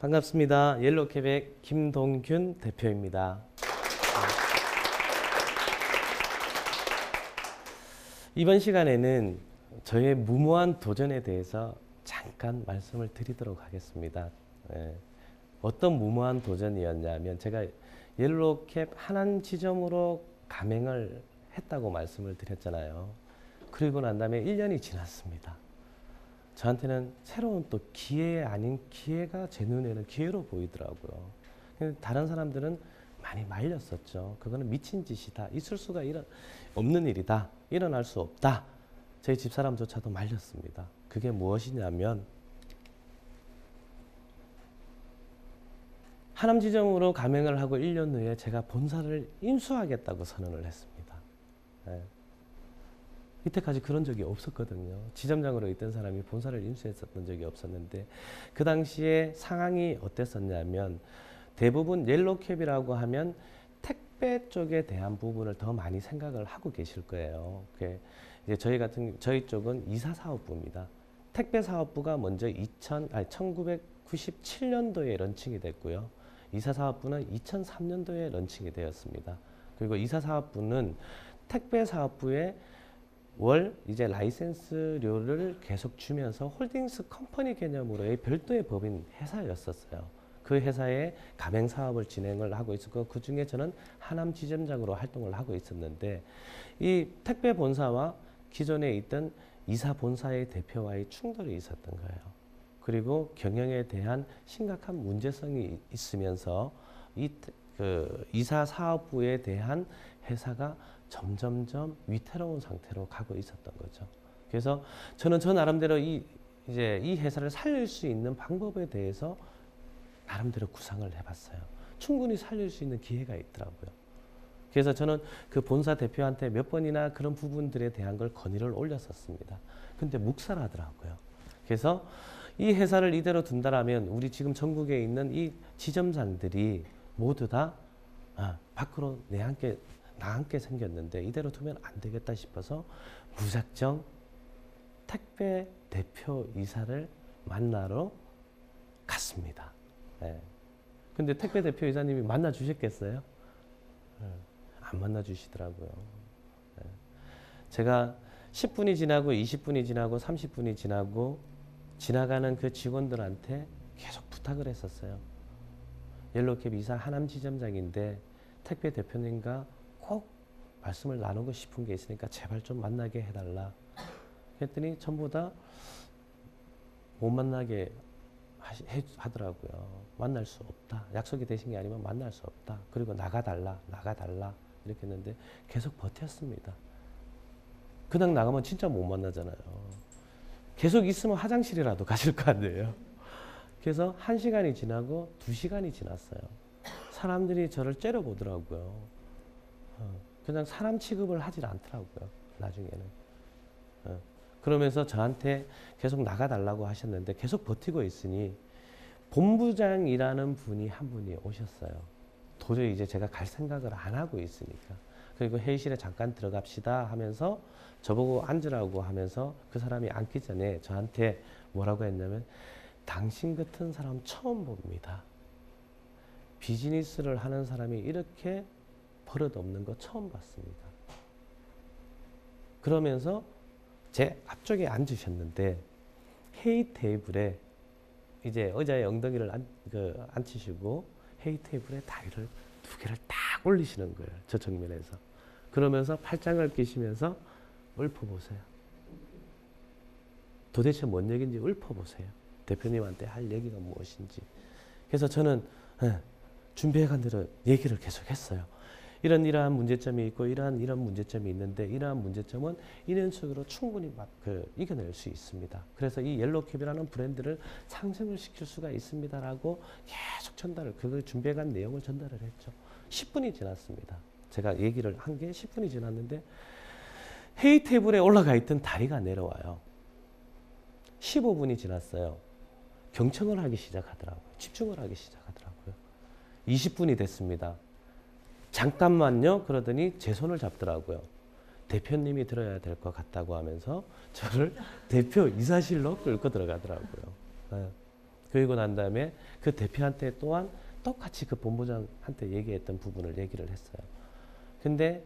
반갑습니다. 옐로우캡의 김동균 대표입니다. 이번 시간에는 저의 무모한 도전에 대해서 잠깐 말씀을 드리도록 하겠습니다. 어떤 무모한 도전이었냐면 제가 옐로우캡 하남 지점으로 가맹을 했다고 말씀을 드렸잖아요. 그리고 난 다음에 1년이 지났습니다. 저한테는 새로운 또 기회 아닌 기회가 제 눈에는 기회로 보이더라고요. 근데 다른 사람들은 많이 말렸었죠. 그거는 미친 짓이다. 있을 수가 없는 일이다. 일어날 수 없다. 제 집사람조차도 말렸습니다. 그게 무엇이냐면 하남지점으로 가맹을 하고 1년 후에 제가 본사를 인수하겠다고 선언을 했습니다. 이때까지 그런 적이 없었거든요. 지점장으로 있던 사람이 본사를 인수했었던 적이 없었는데 그 당시에 상황이 어땠었냐면 대부분 옐로우캡이라고 하면 택배 쪽에 대한 부분을 더 많이 생각을 하고 계실 거예요. 이제 저희 쪽은 이사사업부입니다. 택배사업부가 먼저 1997년도에 런칭이 됐고요. 이사사업부는 2003년도에 런칭이 되었습니다. 그리고 이사사업부는 택배사업부에 월 이제 라이센스료를 계속 주면서 홀딩스 컴퍼니 개념으로의 별도의 법인 회사였었어요. 그 회사에 가맹 사업을 진행을 하고 있었고 그 중에 저는 하남 지점장으로 활동을 하고 있었는데 이 택배 본사와 기존에 있던 이사 본사의 대표와의 충돌이 있었던 거예요. 그리고 경영에 대한 심각한 문제성이 있으면서 이사 사업부에 대한 회사가 점점점 위태로운 상태로 가고 있었던 거죠. 그래서 저는 저 나름대로 이 회사를 살릴 수 있는 방법에 대해서 나름대로 구상을 해봤어요. 충분히 살릴 수 있는 기회가 있더라고요. 그래서 저는 그 본사 대표한테 몇 번이나 그런 부분들에 대한 걸 건의를 올렸었습니다. 근데 묵살하더라고요. 그래서 이 회사를 이대로 둔다라면 우리 지금 전국에 있는 이 지점장들이 모두 다 밖으로 나앉게 생겼는데 이대로 두면 안 되겠다 싶어서 무작정 택배 대표 이사를 만나러 갔습니다. 근데 택배 대표 이사님이 만나 주셨겠어요? 안 만나 주시더라고요. 제가 10분이 지나고 20분이 지나고 30분이 지나고 지나가는 그 직원들한테 계속 부탁을 했었어요. 옐로우캡 이사 하남 지점장인데 택배 대표님과 꼭 말씀을 나누고 싶은 게 있으니까 제발 좀 만나게 해달라. 그랬더니 전부 다 못 만나게 하더라고요. 만날 수 없다. 약속이 되신 게 아니면 만날 수 없다. 그리고 나가달라. 이렇게 했는데 계속 버텼습니다. 그냥 나가면 진짜 못 만나잖아요. 계속 있으면 화장실이라도 가실 거 아니에요. 그래서 1시간이 지나고 2시간이 지났어요. 사람들이 저를 째려보더라고요. 그냥 사람 취급을 하질 않더라고요. 나중에는. 그러면서 저한테 계속 나가달라고 하셨는데 계속 버티고 있으니 본부장이라는 분이 한 분이 오셨어요. 도저히 이제 제가 갈 생각을 안 하고 있으니까. 그리고 회의실에 잠깐 들어갑시다 하면서 저보고 앉으라고 하면서 그 사람이 앉기 전에 저한테 뭐라고 했냐면 당신 같은 사람 처음 봅니다. 비즈니스를 하는 사람이 이렇게 버릇없는 거 처음 봤습니다. 그러면서 제 앞쪽에 앉으셨는데 회의 테이블에 이제 의자에 엉덩이를 앉히시고 회의 테이블에 다리를 2개를 딱 올리시는 거예요. 저 정면에서. 그러면서 팔짱을 끼시면서 읊어보세요. 도대체 뭔 얘기인지 읊어보세요. 대표님한테 할 얘기가 무엇인지. 그래서 저는 준비해간 대로 얘기를 계속 했어요. 이러한 문제점이 있고 이런 문제점이 있는데 이러한 문제점은 이런 식으로 충분히 이겨낼 수 있습니다. 그래서 이 옐로우캡이라는 브랜드를 상승을 시킬 수가 있습니다라고 계속 그걸 준비해간 내용을 전달을 했죠. 10분이 지났습니다. 제가 얘기를 한 게 10분이 지났는데 회의 테이블에 올라가 있던 다리가 내려와요. 15분이 지났어요. 경청을 하기 시작하더라고요. 집중을 하기 시작하더라고요. 20분이 됐습니다. 잠깐만요. 그러더니 제 손을 잡더라고요. 대표님이 들어야 될 것 같다고 하면서 저를 대표 이사실로 끌고 들어가더라고요. 그리고 난 다음에 그 대표한테 또한 똑같이 그 본부장한테 얘기했던 부분을 얘기를 했어요. 근데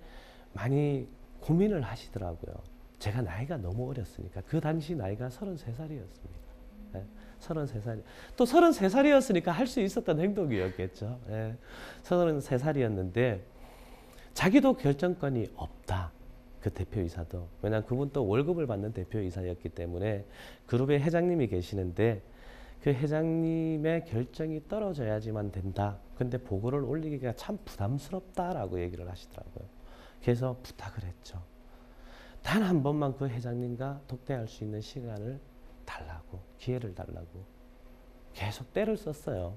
많이 고민을 하시더라고요. 제가 나이가 너무 어렸으니까. 그 당시 나이가 33살이었습니다. 예, 33살. 또 33살이었으니까 할 수 있었던 행동이었겠죠. 예, 33살이었는데 자기도 결정권이 없다. 그 대표이사도. 왜냐하면 그분 또 월급을 받는 대표이사였기 때문에 그룹에 회장님이 계시는데 그 회장님의 결정이 떨어져야지만 된다. 근데 보고를 올리기가 참 부담스럽다라고 얘기를 하시더라고요. 그래서 부탁을 했죠. 단 한 번만 그 회장님과 독대할 수 있는 시간을 달라고, 기회를 달라고 계속 때를 썼어요.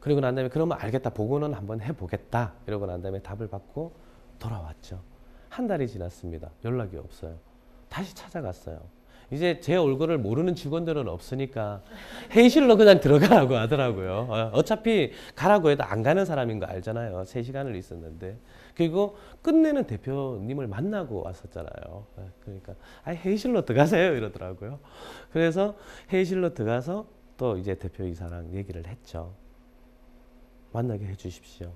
그리고 난 다음에 그러면 알겠다, 보고는 한번 해보겠다 이러고 난 다음에 답을 받고 돌아왔죠. 한 달이 지났습니다. 연락이 없어요. 다시 찾아갔어요. 이제 제 얼굴을 모르는 직원들은 없으니까 회의실로 그냥 들어가라고 하더라고요. 어차피 가라고 해도 안 가는 사람인 거 알잖아요. 3시간을 있었는데. 그리고 끝내는 대표님을 만나고 왔었잖아요. 그러니까 회의실로 들어가세요 이러더라고요. 그래서 회의실로 들어가서 또 이제 대표이사랑 얘기를 했죠. 만나게 해주십시오.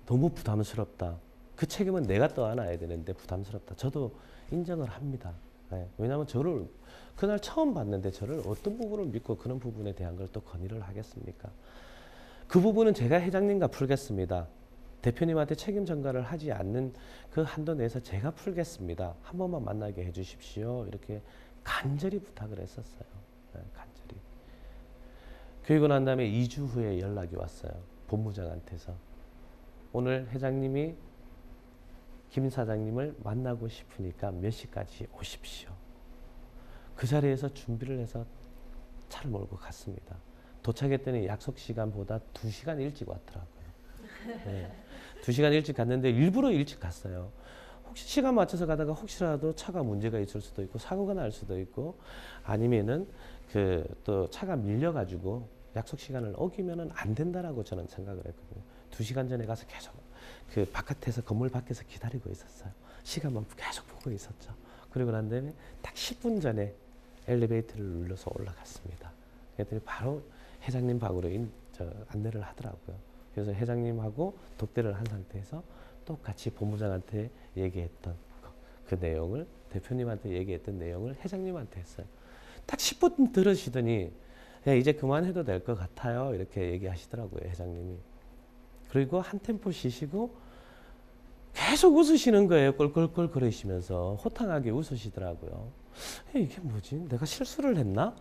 너무 부담스럽다. 그 책임은 내가 떠안아야 되는데 부담스럽다. 저도 인정을 합니다. 네, 왜냐하면 저를 그날 처음 봤는데 저를 어떤 부분을 믿고 그런 부분에 대한 걸 또 건의를 하겠습니까? 그 부분은 제가 회장님과 풀겠습니다. 대표님한테 책임 전가를 하지 않는 그 한도 내에서 제가 풀겠습니다. 한 번만 만나게 해주십시오. 이렇게 간절히 부탁을 했었어요. 네, 간절히. 그리고 난 다음에 2주 후에 연락이 왔어요. 본부장한테서. 오늘 회장님이 김 사장님을 만나고 싶으니까 몇 시까지 오십시오. 그 자리에서 준비를 해서 차를 몰고 갔습니다. 도착했더니 약속 시간보다 2시간 일찍 왔더라고요. 네. 2시간 일찍 갔는데 일부러 일찍 갔어요. 혹시 시간 맞춰서 가다가 혹시라도 차가 문제가 있을 수도 있고 사고가 날 수도 있고 아니면은 그 또 차가 밀려가지고 약속 시간을 어기면은 안 된다라고 저는 생각을 했거든요. 2시간 전에 가서 계속 그 바깥에서 건물 밖에서 기다리고 있었어요. 시간만 계속 보고 있었죠. 그리고 난 다음에 딱 10분 전에 엘리베이터를 눌러서 올라갔습니다. 그랬더니 바로 회장님 방으로 안내를 하더라고요. 그래서 회장님하고 독대를 한 상태에서 똑같이 본부장한테 얘기했던 그 내용을 대표님한테 얘기했던 내용을 회장님한테 했어요. 딱 10분 들으시더니 야, 이제 그만해도 될 것 같아요. 이렇게 얘기하시더라고요. 회장님이. 그리고 한 템포 쉬시고 계속 웃으시는 거예요. 꿀꿀꿀 거리시면서 호탕하게 웃으시더라고요. 이게 뭐지? 내가 실수를 했나?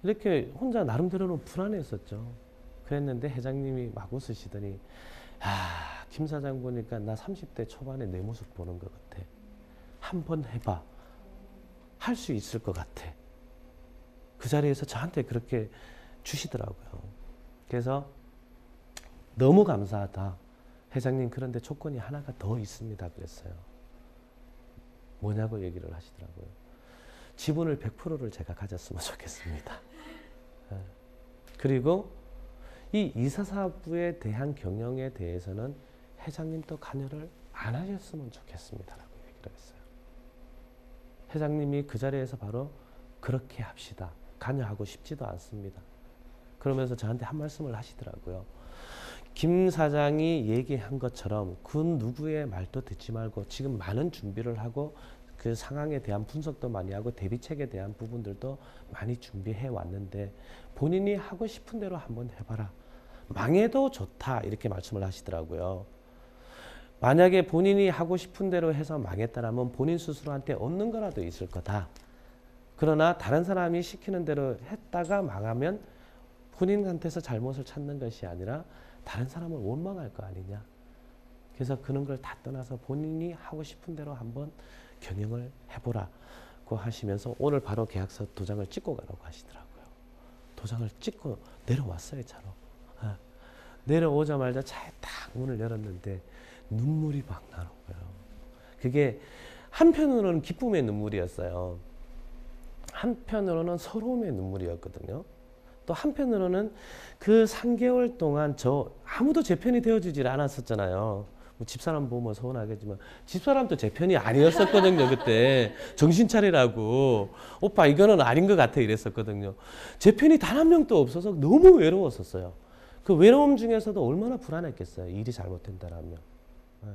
이렇게 혼자 나름대로는 불안했었죠. 그랬는데 회장님이 막 웃으시더니 김 사장 보니까 나 30대 초반에 내 모습 보는 것 같아. 한번 해봐. 할 수 있을 것 같아. 그 자리에서 저한테 그렇게 주시더라고요. 그래서 너무 감사하다. 회장님 그런데 조건이 하나가 더 있습니다. 그랬어요. 뭐냐고 얘기를 하시더라고요. 지분을 100%를 제가 가졌으면 좋겠습니다. 그리고 이 이사사업부에 대한 경영에 대해서는 회장님도 관여를 안 하셨으면 좋겠습니다라고 얘기를 했어요. 회장님이 그 자리에서 바로 그렇게 합시다. 관여하고 싶지도 않습니다. 그러면서 저한테 한 말씀을 하시더라고요. 김 사장이 얘기한 것처럼 그 누구의 말도 듣지 말고 지금 많은 준비를 하고 그 상황에 대한 분석도 많이 하고 대비책에 대한 부분들도 많이 준비해 왔는데 본인이 하고 싶은 대로 한번 해봐라. 망해도 좋다 이렇게 말씀을 하시더라고요. 만약에 본인이 하고 싶은 대로 해서 망했다라면 본인 스스로한테 얻는 거라도 있을 거다. 그러나 다른 사람이 시키는 대로 했다가 망하면 본인한테서 잘못을 찾는 것이 아니라 다른 사람을 원망할 거 아니냐. 그래서 그런 걸 다 떠나서 본인이 하고 싶은 대로 한번 경영을 해보라고 하시면서 오늘 바로 계약서 도장을 찍고 가라고 하시더라고요. 도장을 찍고 내려왔어요, 차로. 내려오자마자 차에 딱 문을 열었는데 눈물이 막 나는 거예요. 그게 한편으로는 기쁨의 눈물이었어요. 한편으로는 서러움의 눈물이었거든요. 또 한편으로는 그 3개월 동안 아무도 제 편이 되어주질 않았었잖아요. 뭐 집사람 보면 서운하겠지만 집사람도 제 편이 아니었었거든요. 그때 정신 차리라고 오빠 이거는 아닌 것 같아 이랬었거든요. 제 편이 단 한 명도 없어서 너무 외로웠었어요. 그 외로움 중에서도 얼마나 불안했겠어요. 일이 잘못된다라면. 네.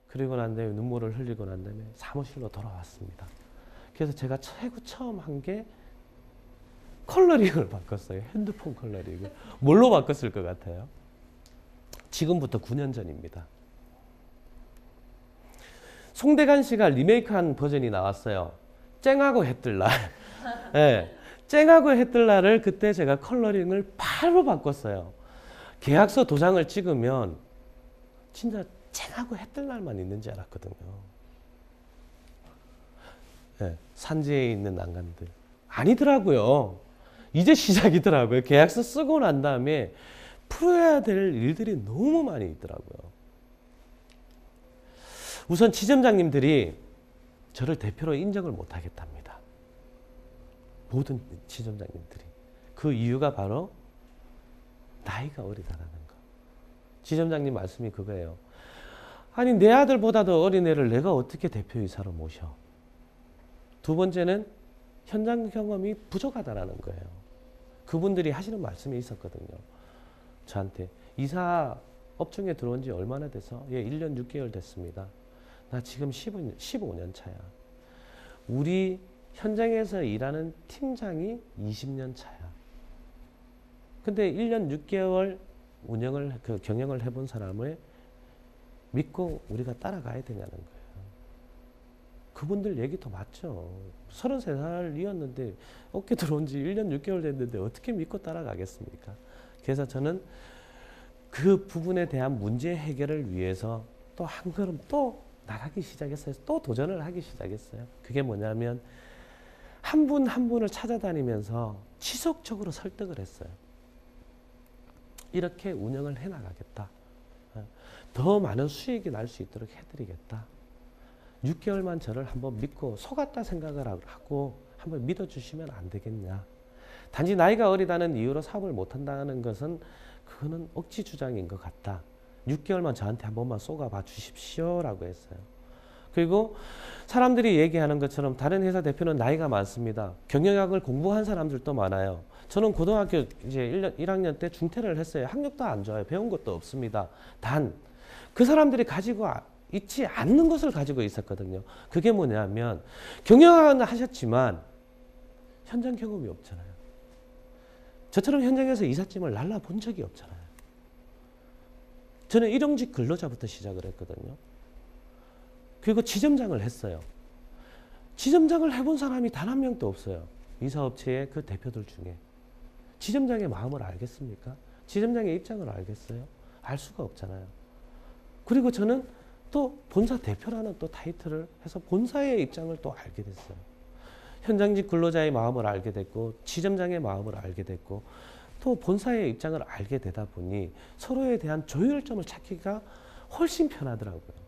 그리고 난 다음에 눈물을 흘리고 난 다음에 사무실로 돌아왔습니다. 그래서 제가 처음 한 게 컬러링을 바꿨어요. 핸드폰 컬러링을. 뭘로 바꿨을 것 같아요? 지금부터 9년 전입니다. 송대관 씨가 리메이크한 버전이 나왔어요. 쨍하고 해뜰날. 네, 쨍하고 해뜰날을 그때 제가 컬러링을 바로 바꿨어요. 계약서 도장을 찍으면 진짜 쨍하고 해뜰날만 있는지 알았거든요. 네, 산지에 있는 난간들. 아니더라고요. 이제 시작이더라고요. 계약서 쓰고 난 다음에 풀어야 될 일들이 너무 많이 있더라고요. 우선 지점장님들이 저를 대표로 인정을 못 하겠답니다. 모든 지점장님들이. 그 이유가 바로 나이가 어리다라는 거. 지점장님 말씀이 그거예요. 아니 내 아들보다도 어린 애를 내가 어떻게 대표이사로 모셔? 두 번째는 현장 경험이 부족하다라는 거예요. 그분들이 하시는 말씀이 있었거든요. 저한테 이사 업종에 들어온 지 얼마나 돼서? 예, 1년 6개월 됐습니다. 나 지금 15년 차야. 우리 현장에서 일하는 팀장이 20년 차야. 근데 1년 6개월 경영을 해본 사람을 믿고 우리가 따라가야 되냐는 거예요. 그분들 얘기도 맞죠. 33살이었는데 업계 들어온 지 1년 6개월 됐는데 어떻게 믿고 따라가겠습니까? 그래서 저는 그 부분에 대한 문제 해결을 위해서 또 한 걸음 또 나가기 시작했어요. 또 도전을 하기 시작했어요. 그게 뭐냐면 한 분 한 분을 찾아다니면서 지속적으로 설득을 했어요. 이렇게 운영을 해나가겠다. 더 많은 수익이 날 수 있도록 해드리겠다. 6개월만 저를 한번 믿고 속았다 생각을 하고 한번 믿어주시면 안 되겠냐. 단지 나이가 어리다는 이유로 사업을 못한다는 것은 그거는 억지 주장인 것 같다. 6개월만 저한테 한 번만 쏘가봐 주십시오라고 했어요. 그리고 사람들이 얘기하는 것처럼 다른 회사 대표는 나이가 많습니다. 경영학을 공부한 사람들도 많아요. 저는 고등학교 이제 1학년 때 중퇴를 했어요. 학력도 안 좋아요. 배운 것도 없습니다. 단 그 사람들이 가지고 있지 않는 것을 가지고 있었거든요. 그게 뭐냐면 경영학은 하셨지만 현장 경험이 없잖아요. 저처럼 현장에서 이삿짐을 날라본 적이 없잖아요. 저는 일용직 근로자부터 시작을 했거든요. 그리고 지점장을 했어요. 지점장을 해본 사람이 단 한 명도 없어요. 이사업체의 그 대표들 중에. 지점장의 마음을 알겠습니까? 지점장의 입장을 알겠어요? 알 수가 없잖아요. 그리고 저는 또 본사 대표라는 또 타이틀을 해서 본사의 입장을 또 알게 됐어요. 현장직 근로자의 마음을 알게 됐고 지점장의 마음을 알게 됐고 또 본사의 입장을 알게 되다 보니 서로에 대한 조율점을 찾기가 훨씬 편하더라고요.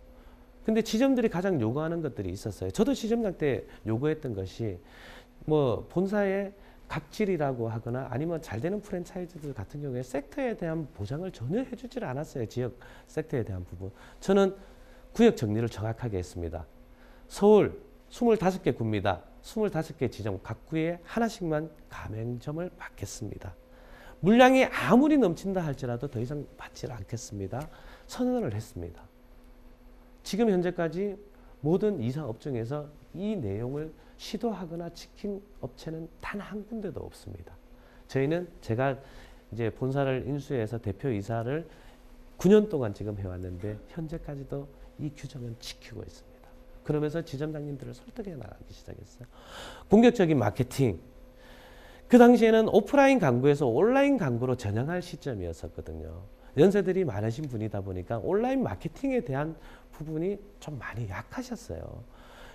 근데 지점들이 가장 요구하는 것들이 있었어요. 저도 지점장 때 요구했던 것이 뭐 본사의 각질이라고 하거나 아니면 잘 되는 프랜차이즈들 같은 경우에 섹터에 대한 보장을 전혀 해주질 않았어요. 지역 섹터에 대한 부분. 저는 구역 정리를 정확하게 했습니다. 서울 25개 구입니다. 25개 지점 각 구에 하나씩만 가맹점을 받겠습니다. 물량이 아무리 넘친다 할지라도 더 이상 받지 않겠습니다. 선언을 했습니다. 지금 현재까지 모든 이사 업종에서 이 내용을 시도하거나 지킨 업체는 단 한 군데도 없습니다. 저희는 제가 이제 본사를 인수해서 대표이사를 9년 동안 지금 해왔는데 현재까지도 이 규정은 지키고 있습니다. 그러면서 지점장님들을 설득해 나가기 시작했어요. 공격적인 마케팅. 그 당시에는 오프라인 광고에서 온라인 광고로 전향할 시점이었었거든요. 연세들이 많으신 분이다 보니까 온라인 마케팅에 대한 부분이 좀 많이 약하셨어요.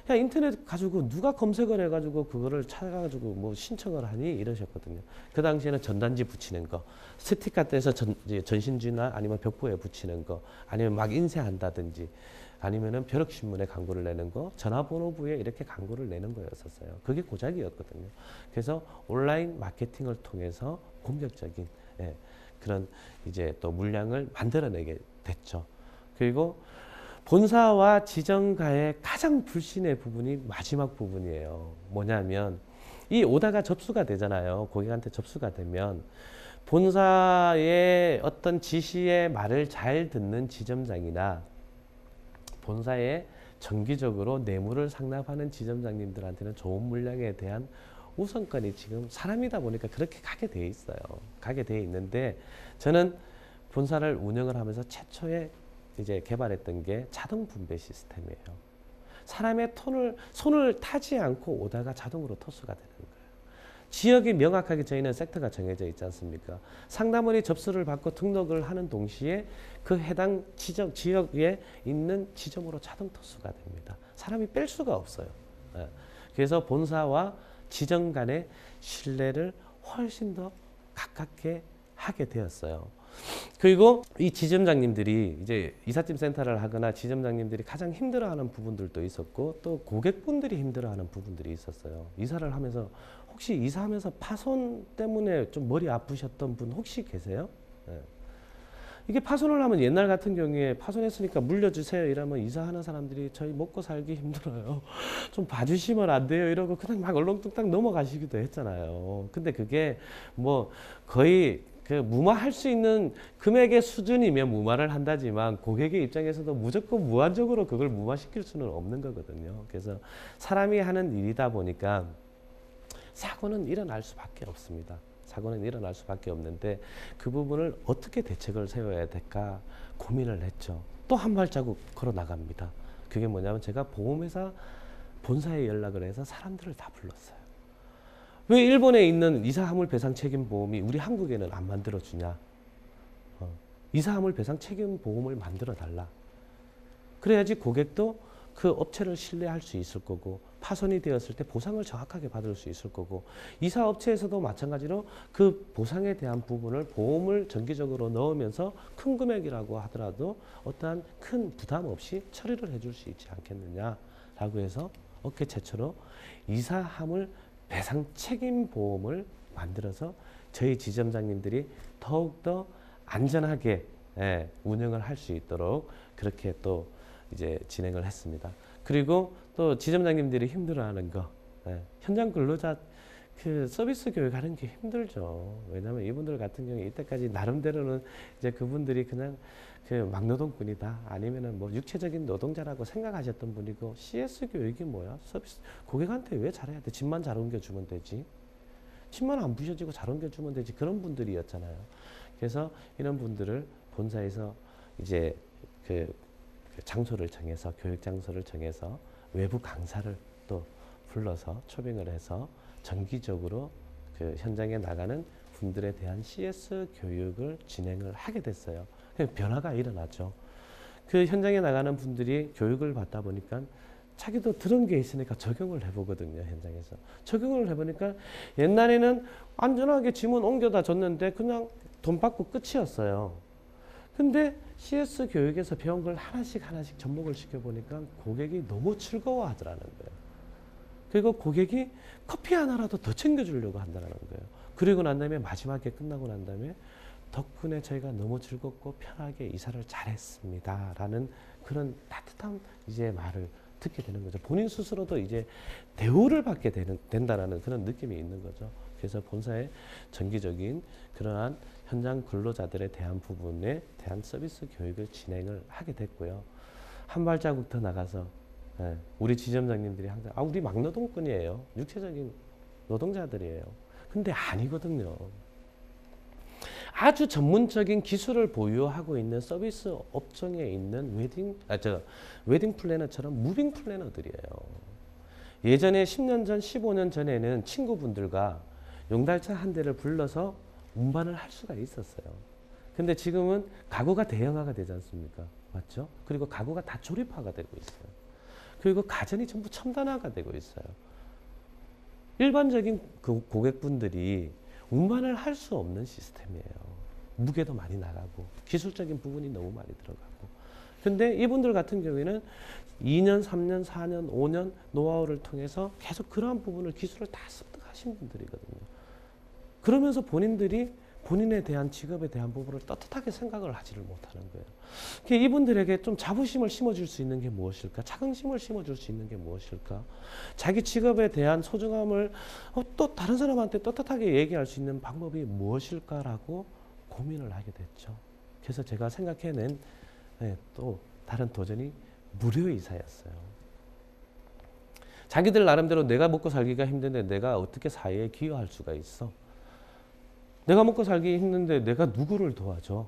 야, 인터넷 가지고 누가 검색을 해가지고 그거를 찾아가지고 뭐 신청을 하니 이러셨거든요. 그 당시에는 전단지 붙이는 거, 스티커 떼서 전신지나 아니면 벽보에 붙이는 거, 아니면 막 인쇄한다든지, 아니면은 벼락신문에 광고를 내는 거, 전화번호부에 이렇게 광고를 내는 거였었어요. 그게 고작이었거든요. 그래서 온라인 마케팅을 통해서 공격적인 예, 그런 이제 또 물량을 만들어내게 됐죠. 그리고 본사와 지정가의 가장 불신의 부분이 마지막 부분이에요. 뭐냐면 이 오다가 접수가 되잖아요. 고객한테 접수가 되면 본사의 어떤 지시의 말을 잘 듣는 지점장이나 본사에 정기적으로 뇌물을 상납하는 지점장님들한테는 좋은 물량에 대한 우선권이 지금 사람이다 보니까 그렇게 가게 돼 있어요. 가게 돼 있는데 저는 본사를 운영을 하면서 최초에 이제 개발했던 게 자동 분배 시스템이에요. 사람의 손을 타지 않고 오다가 자동으로 토스가 되는 거예요. 지역이 명확하게 저희는 섹터가 정해져 있지 않습니까? 상담원이 접수를 받고 등록을 하는 동시에 그 해당 지역에 있는 지점으로 자동 토스가 됩니다. 사람이 뺄 수가 없어요. 그래서 본사와 지점 간의 신뢰를 훨씬 더 가깝게 하게 되었어요. 그리고 이 지점장님들이 이제 이삿짐 센터를 하거나 지점장님들이 가장 힘들어하는 부분들도 있었고 또 고객분들이 힘들어하는 부분들이 있었어요. 이사를 하면서 혹시 이사하면서 파손 때문에 좀 머리 아프셨던 분 혹시 계세요? 네. 이게 파손을 하면 옛날 같은 경우에 파손했으니까 물려주세요 이러면 이사하는 사람들이 저희 먹고 살기 힘들어요. 좀 봐주시면 안 돼요 이러고 그냥 막 얼렁뚱땅 넘어가시기도 했잖아요. 근데 그게 뭐 거의 그 무마할 수 있는 금액의 수준이면 무마를 한다지만 고객의 입장에서도 무조건 무한적으로 그걸 무마시킬 수는 없는 거거든요. 그래서 사람이 하는 일이다 보니까 사고는 일어날 수밖에 없습니다. 사고는 일어날 수밖에 없는데 그 부분을 어떻게 대책을 세워야 될까 고민을 했죠. 또 한 발자국 걸어 나갑니다. 그게 뭐냐면 제가 보험회사 본사에 연락을 해서 사람들을 다 불렀어요. 왜 일본에 있는 이사화물 배상 책임 보험이 우리 한국에는 안 만들어 주냐? 이사화물 배상 책임 보험을 만들어 달라. 그래야지 고객도 그 업체를 신뢰할 수 있을 거고 파손이 되었을 때 보상을 정확하게 받을 수 있을 거고 이사 업체에서도 마찬가지로 그 보상에 대한 부분을 보험을 정기적으로 넣으면서 큰 금액이라고 하더라도 어떠한 큰 부담 없이 처리를 해줄 수 있지 않겠느냐라고 해서 업계 최초로 이사화물 배상 책임 보험을 만들어서 저희 지점장님들이 더욱더 안전하게 운영을 할 수 있도록 그렇게 또 이제 진행을 했습니다. 그리고 또 지점장님들이 힘들어하는 거 현장 근로자 그 서비스 교육하는 게 힘들죠. 왜냐하면 이분들 같은 경우에 이때까지 나름대로는 이제 그분들이 그냥 그 막노동꾼이다 아니면은 뭐 육체적인 노동자라고 생각하셨던 분이고 CS 교육이 뭐야? 서비스 고객한테 왜 잘해야 돼? 집만 잘 옮겨주면 되지. 집만 안 부셔지고 잘 옮겨주면 되지. 그런 분들이었잖아요. 그래서 이런 분들을 본사에서 이제 그 장소를 정해서 교육 장소를 정해서 외부 강사를 또 불러서 초빙을 해서 정기적으로 그 현장에 나가는 분들에 대한 CS 교육을 진행을 하게 됐어요. 변화가 일어났죠. 그 현장에 나가는 분들이 교육을 받다 보니까 자기도 들은 게 있으니까 적용을 해보거든요. 현장에서. 적용을 해보니까 옛날에는 안전하게 짐은 옮겨다 줬는데 그냥 돈 받고 끝이었어요. 근데 CS 교육에서 배운 걸 하나씩 접목을 시켜보니까 고객이 너무 즐거워하더라는 거예요. 그리고 고객이 커피 하나라도 더 챙겨주려고 한다는 거예요. 그리고 난 다음에 마지막에 끝나고 난 다음에 덕분에 저희가 너무 즐겁고 편하게 이사를 잘했습니다. 라는 그런 따뜻한 이제 말을 듣게 되는 거죠. 본인 스스로도 이제 대우를 받게 된다라는 그런 느낌이 있는 거죠. 그래서 본사의 정기적인 그러한 현장 근로자들에 대한 부분에 대한 서비스 교육을 진행을 하게 됐고요. 한 발자국 더 나가서 우리 지점장님들이 항상 우리 막노동꾼이에요. 육체적인 노동자들이에요. 근데 아니거든요. 아주 전문적인 기술을 보유하고 있는 서비스 업종에 있는 웨딩 플래너처럼 무빙 플래너들이에요. 예전에 10년 전, 15년 전에는 친구분들과 용달차 한 대를 불러서 운반을 할 수가 있었어요. 근데 지금은 가구가 대형화가 되지 않습니까? 맞죠? 그리고 가구가 다 조립화가 되고 있어요. 그리고 가전이 전부 첨단화가 되고 있어요. 일반적인 그 고객분들이 운반을 할 수 없는 시스템이에요. 무게도 많이 나가고 기술적인 부분이 너무 많이 들어가고 근데 이분들 같은 경우에는 2년, 3년, 4년, 5년 노하우를 통해서 계속 그러한 부분을 기술을 다 습득하신 분들이거든요. 그러면서 본인들이 본인에 대한 직업에 대한 부분을 떳떳하게 생각을 하지를 못하는 거예요. 이분들에게 좀 자부심을 심어줄 수 있는 게 무엇일까? 자긍심을 심어줄 수 있는 게 무엇일까? 자기 직업에 대한 소중함을 또 다른 사람한테 떳떳하게 얘기할 수 있는 방법이 무엇일까라고 고민을 하게 됐죠. 그래서 제가 생각해낸 또 다른 도전이 무료이사였어요. 자기들 나름대로 내가 먹고 살기가 힘든데 내가 어떻게 사회에 기여할 수가 있어? 내가 먹고 살기 힘든데 내가 누구를 도와줘?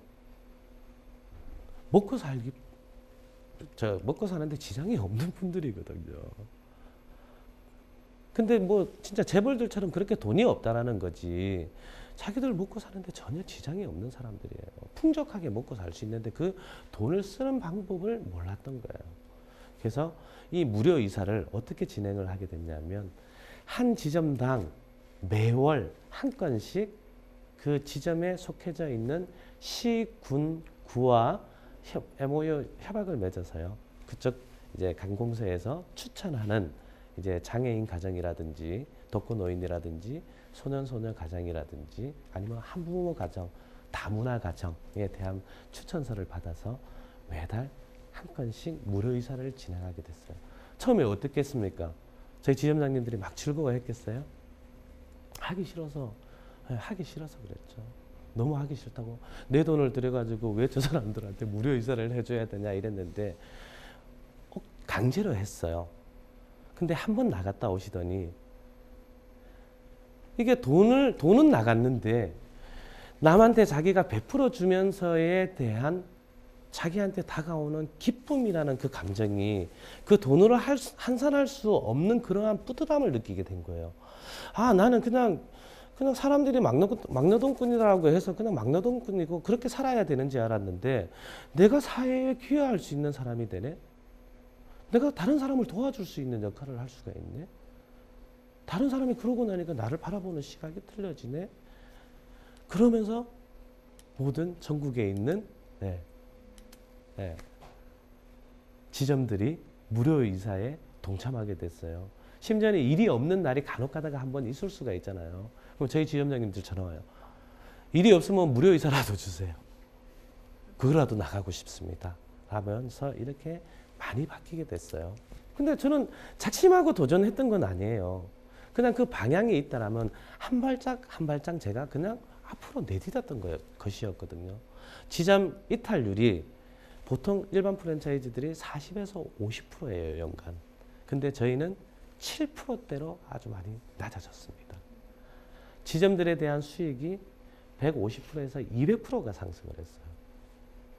먹고 사는데 지장이 없는 분들이거든요. 근데 뭐 진짜 재벌들처럼 그렇게 돈이 없다라는 거지. 자기들 먹고 사는데 전혀 지장이 없는 사람들이에요. 풍족하게 먹고 살 수 있는데 그 돈을 쓰는 방법을 몰랐던 거예요. 그래서 이 무료 이사를 어떻게 진행을 하게 됐냐면 한 지점당 매월 한 건씩 그 지점에 속해져 있는 시, 군, 구와 MOU 협약을 맺어서요. 그쪽 이제 관공서에서 추천하는 이제 장애인 가정이라든지 독거노인이라든지 소년소녀 가정이라든지 아니면 한부모 가정, 다문화 가정에 대한 추천서를 받아서 매달 한 건씩 무료 이사를 진행하게 됐어요. 처음에 어떻겠습니까? 저희 지점장님들이 막 즐거워했겠어요? 하기 싫어서 그랬죠. 너무 하기 싫다고 내 돈을 들여가지고 왜 저 사람들한테 무료 이사를 해줘야 되냐 이랬는데 강제로 했어요. 근데 한 번 나갔다 오시더니 이게 돈은 나갔는데 남한테 자기가 베풀어 주면서에 대한 자기한테 다가오는 기쁨이라는 그 감정이 그 돈으로 환산할 수 없는 그러한 뿌듯함을 느끼게 된 거예요. 아, 나는 그냥 사람들이 막노동꾼이라고 해서 그냥 막노동꾼이고 그렇게 살아야 되는지 알았는데 내가 사회에 기여할 수 있는 사람이 되네. 내가 다른 사람을 도와줄 수 있는 역할을 할 수가 있네. 다른 사람이 그러고 나니까 나를 바라보는 시각이 틀려지네. 그러면서 모든 전국에 있는 지점들이 무료 이사에 동참하게 됐어요. 심지어는 일이 없는 날이 간혹 가다가 한번 있을 수가 있잖아요. 그럼 저희 지점장님들 전화 와요. 일이 없으면 무료 이사라도 주세요. 그거라도 나가고 싶습니다. 하면서 이렇게 많이 바뀌게 됐어요. 근데 저는 작심하고 도전했던 건 아니에요. 그냥 그 방향이 있다라면 한 발짝 한 발짝 제가 그냥 앞으로 내딛었던 것이었거든요. 지점 이탈률이 보통 일반 프랜차이즈들이 40에서 50%예요, 연간. 근데 저희는 7%대로 아주 많이 낮아졌습니다. 지점들에 대한 수익이 150%에서 200%가 상승을 했어요.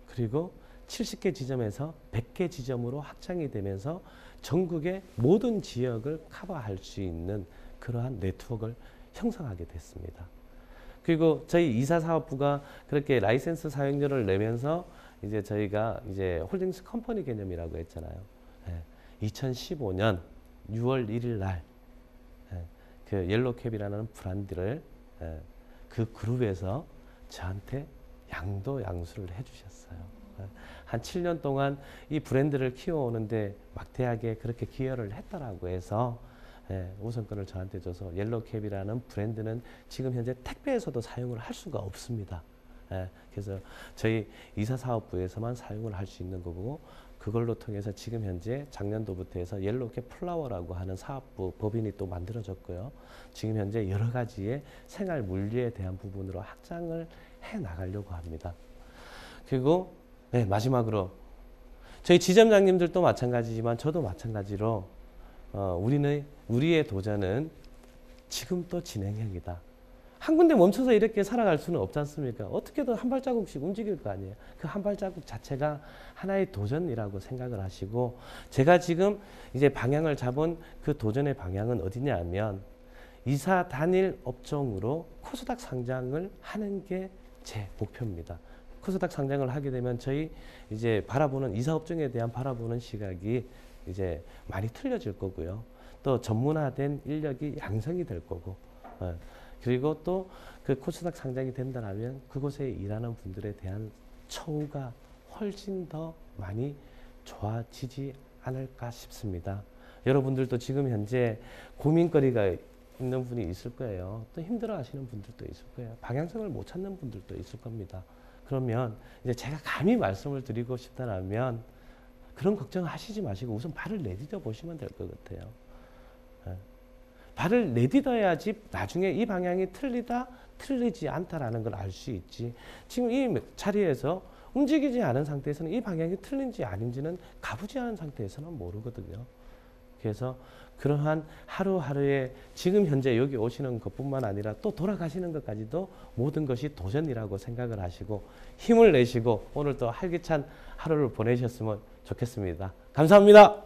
그리고 70개 지점에서 100개 지점으로 확장이 되면서 전국의 모든 지역을 커버할 수 있는 그러한 네트워크를 형성하게 됐습니다. 그리고 저희 이사사업부가 그렇게 라이센스 사용료를 내면서 이제 저희가 이제 홀딩스 컴퍼니 개념이라고 했잖아요. 2015년 6월 1일 날 그 옐로캡이라는 브랜드를 그 그룹에서 저한테 양도양수를 해주셨어요. 한 7년 동안 이 브랜드를 키워오는데 막대하게 그렇게 기여를 했다라고 해서 우선권을 저한테 줘서 옐로캡이라는 브랜드는 지금 현재 택배에서도 사용을 할 수가 없습니다. 그래서 저희 이사사업부에서만 사용을 할 수 있는 거고 그걸로 통해서 지금 현재 작년도부터 해서 옐로캡 플라워라고 하는 사업부 법인이 또 만들어졌고요. 지금 현재 여러 가지의 생활 물류에 대한 부분으로 확장을 해 나가려고 합니다. 그리고 마지막으로 저희 지점장님들도 마찬가지지만 저도 마찬가지로 우리의 도전은 지금 또 진행형이다. 한 군데 멈춰서 이렇게 살아갈 수는 없지 않습니까? 어떻게든 한 발자국씩 움직일 거 아니에요. 그 한 발자국 자체가 하나의 도전이라고 생각을 하시고 제가 지금 이제 방향을 잡은 그 도전의 방향은 어디냐 하면 이사 단일 업종으로 코스닥 상장을 하는 게 제 목표입니다. 코스닥 상장을 하게 되면 저희 이제 바라보는 이사 업종에 대한 바라보는 시각이 이제 많이 틀려질 거고요. 또 전문화된 인력이 양성이 될 거고 그리고 또 그 코스닥 상장이 된다면 그곳에 일하는 분들에 대한 처우가 훨씬 더 많이 좋아지지 않을까 싶습니다. 여러분들도 지금 현재 고민거리가 있는 분이 있을 거예요. 또 힘들어 하시는 분들도 있을 거예요. 방향성을 못 찾는 분들도 있을 겁니다. 그러면 이제 제가 감히 말씀을 드리고 싶다면 그런 걱정하시지 마시고 우선 발을 내디뎌 보시면 될 것 같아요. 발을 내딛어야지 나중에 이 방향이 틀리다, 틀리지 않다라는 걸 알 수 있지. 지금 이 자리에서 움직이지 않은 상태에서는 이 방향이 틀린지 아닌지는 가보지 않은 상태에서는 모르거든요. 그래서 그러한 하루하루의 지금 현재 여기 오시는 것뿐만 아니라 또 돌아가시는 것까지도 모든 것이 도전이라고 생각을 하시고 힘을 내시고 오늘 또 활기찬 하루를 보내셨으면 좋겠습니다. 감사합니다.